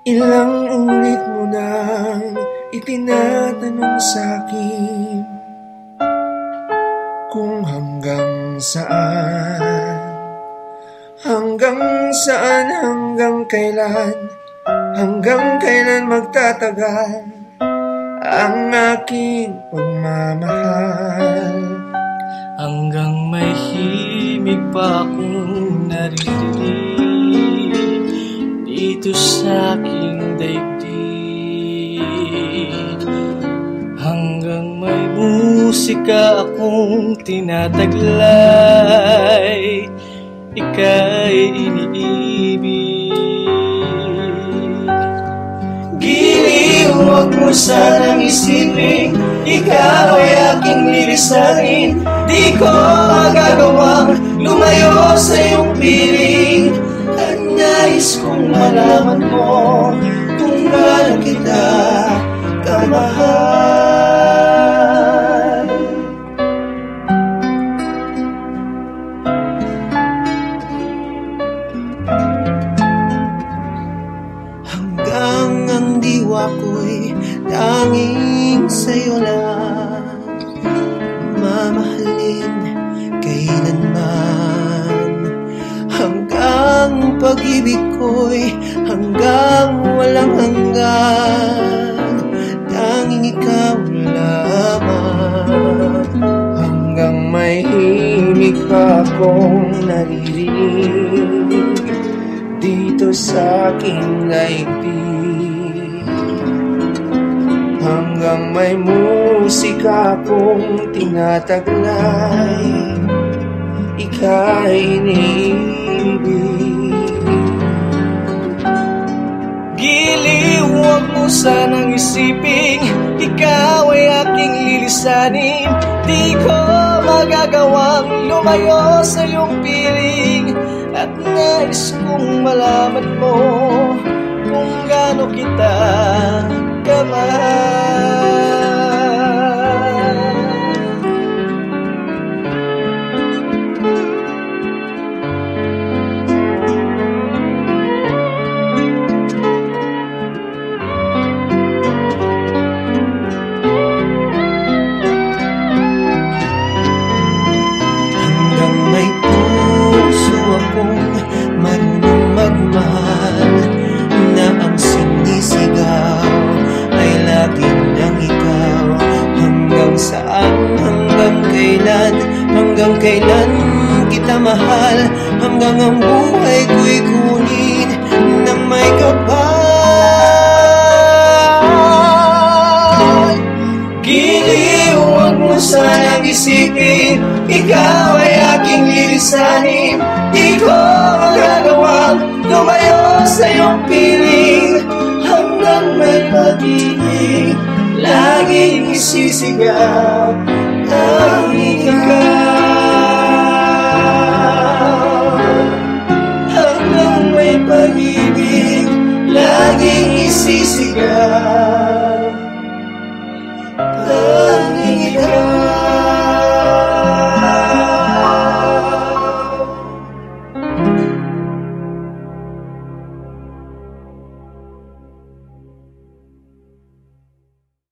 Ilang ulit mo nang itinatanong sa'kin kung hanggang saan, hanggang kailan magtatagal ang aking pagmamahal. Hanggang may himig pa akong naririnig dito sa aking daigdig. Hanggang may musika akong tinataglay, ika'y iniibig. Giliw, huwag mo sanang isipin, ikaw ay aking lilisanin. Di ko magagawang lumayo sa iyong piling. At nais kong malaman mo kung gaano kita kamahal. Hanggang ang diwa ko'y tanging sa'yo lang mamahalin kailanman. Hanggang pag-ibig ko'y hanggang walang hanggan, tanging ikaw lamang. Hanggang may himig pa akong naririnig dito sa aking daigdig. Hanggang may musika akong tinataglay, ika'y iniibig. Giliw, huwag mo sanang isipin, ikaw ay aking lilisanin. Di ko magagawang lumayo sa iyong piling. At nais kong malaman mo kung gaano kita kamahal. Hanggang may puso akong marunong magmahal, na ang sinisigaw ay laging ng ikaw. Hanggang saan, hanggang kailan kita mahal. Hanggang ang buhay ko'y kunin na may kapal. Giliw, huwag mo sanang isipin, ikaw ay aking lilisanin. Di ko magagawang lumayo sa iyong piling. Hanggang may pag-ibig laging isisigaw ang ikaw.